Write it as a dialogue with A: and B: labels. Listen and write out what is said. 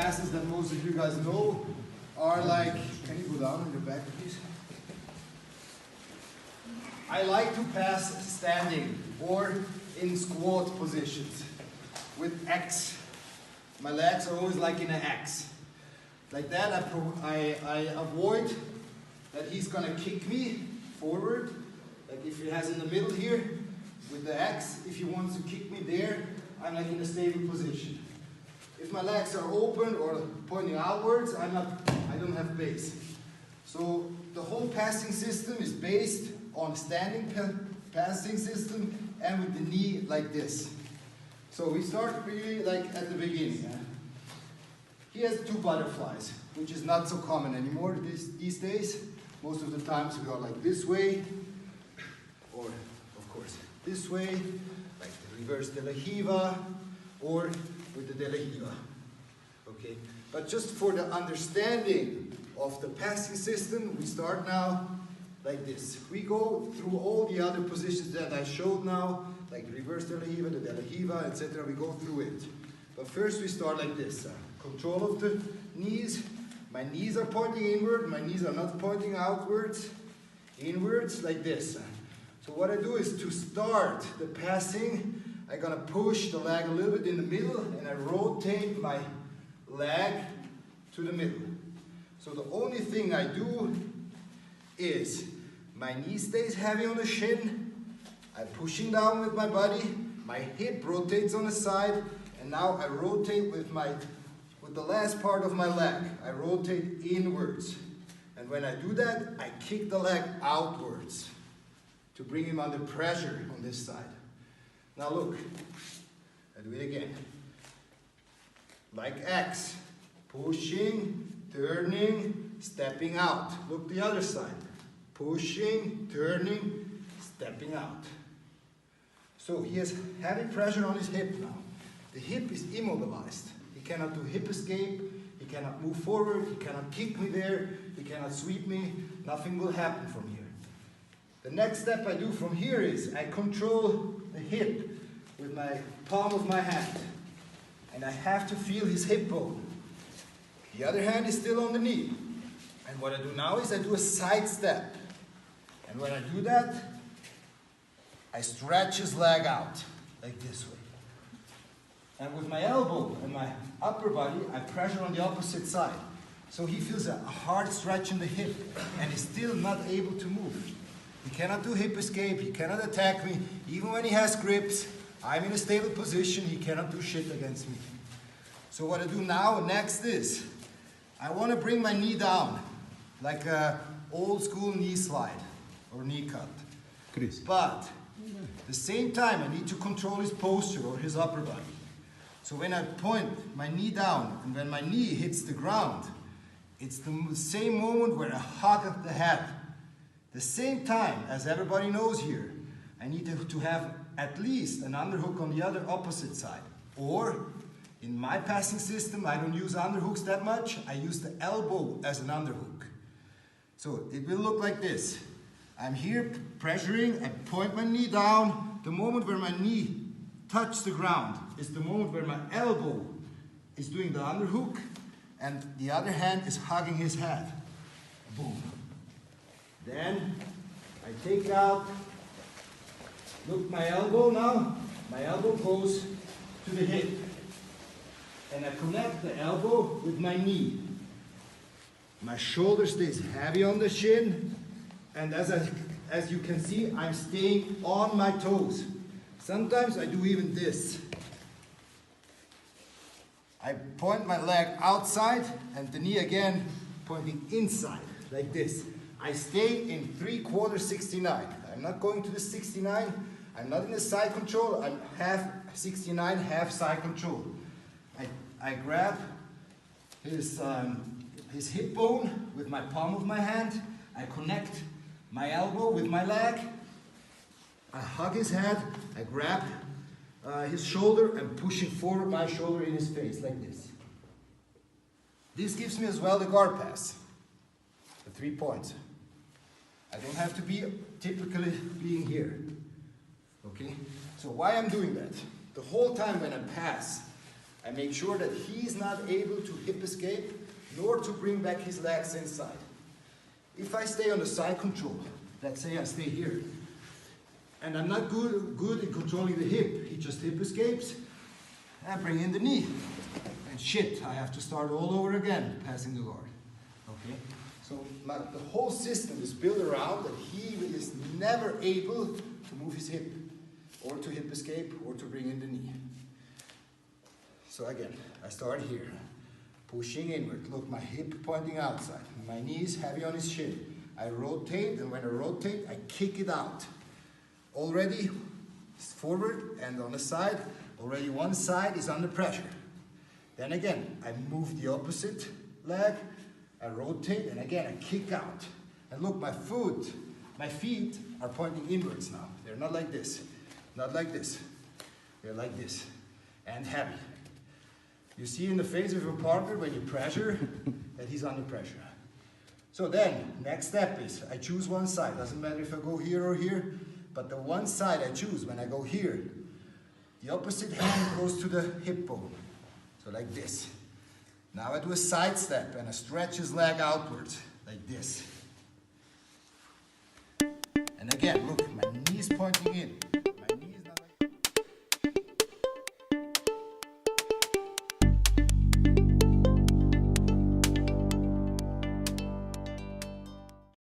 A: passes that most of you guys know are like, can you go down on your back, please? I like to pass standing or in squat positions with X. My legs are always like in an X. Like that, I avoid that he's gonna kick me forward. Like if he has in the middle here with the X, if he wants to kick me there, I'm like in a stable position. If my legs are open or pointing outwards, I don't have base. So the whole passing system is based on standing passing system and with the knee like this. So we start really like at the beginning. He has 2 butterflies, which is not so common anymore these days. Most of the times we are like this way, or of course this way, like the reverse de la Hiva, or with the de la Hiva. Okay, but just for the understanding of the passing system, we start now like this. We go through all the other positions that I showed now, like reverse de la Hiva, the de la Hiva, etc. We go through it. But first we start like this. Control of the knees. My knees are pointing inward, my knees are not pointing outwards. Inwards, like this. So what I do is to start the passing, I'm gonna push the leg a little bit in the middle and I rotate my leg to the middle. So the only thing I do is my knee stays heavy on the shin, I'm pushing down with my body, my hip rotates on the side, and now I rotate with the last part of my leg. I rotate inwards. And when I do that, I kick the leg outwards to bring him under pressure on this side. Now look, I do it again. Like X, pushing, turning, stepping out. Look the other side. Pushing, turning, stepping out. So he has heavy pressure on his hip now. The hip is immobilized. He cannot do hip escape, he cannot move forward, he cannot kick me there, he cannot sweep me, nothing will happen from here. The next step I do from here is I control the hip with my palm of my hand. And I have to feel his hip bone. The other hand is still on the knee. And what I do now is I do a side step. And when I do that, I stretch his leg out, like this way. And with my elbow and my upper body, I pressure on the opposite side. So he feels a hard stretch in the hip and is still not able to move. He cannot do hip escape, he cannot attack me. Even when he has grips, I'm in a stable position, he cannot do shit against me. So what I do now, next is, I want to bring my knee down, like a old school knee slide or knee cut.
B: Chris.
A: But at the same time, I need to control his posture or his upper body. So when I point my knee down and when my knee hits the ground, it's the same moment where I hug the head. The same time, as everybody knows here, I need to have at least an underhook on the other opposite side. Or, in my passing system, I don't use underhooks that much. I use the elbow as an underhook. So it will look like this. I'm here pressuring, I point my knee down. The moment where my knee touches the ground is the moment where my elbow is doing the underhook and the other hand is hugging his head. Boom. Then I take out, look my elbow now, my elbow goes to the hip. And I connect the elbow with my knee. My shoulder stays heavy on the shin, and as you can see, I'm staying on my toes. Sometimes I do even this. I point my leg outside and the knee again pointing inside, like this. I stay in 3/4 69. I'm not going to the 69. I'm not in the side control. I'm half 69, half side control. I grab his hip bone with my palm of my hand. I connect my elbow with my leg. I hug his head. I grab his shoulder and pushing forward my shoulder in his face like this. This gives me as well the guard pass, the 3 points. I don't have to be typically being here. Okay? So why I'm doing that? The whole time when I pass, I make sure that he's not able to hip escape, nor to bring back his legs inside. If I stay on the side control, let's say I stay here, and I'm not good in controlling the hip, he just hip escapes, I bring in the knee. And shit, I have to start all over again, passing the guard. Okay? So the whole system is built around that he is never able to move his hip, or to hip escape, or to bring in the knee. So again, I start here, pushing inward. Look, my hip pointing outside. My knee is heavy on his shin. I rotate, and when I rotate, I kick it out. Already forward and on the side, already one side is under pressure. Then again, I move the opposite leg, I rotate, and again, I kick out. And look, my feet are pointing inwards now. They're not like this, not like this. They're like this, and heavy. You see in the face of your partner when you pressure that he's under pressure. So then, next step is I choose one side. Doesn't matter if I go here or here, but the one side I choose when I go here, the opposite hand goes to the hip bone. So like this. Now I do a side step and I stretch his leg outwards, like this. And again, look, my knee's pointing in.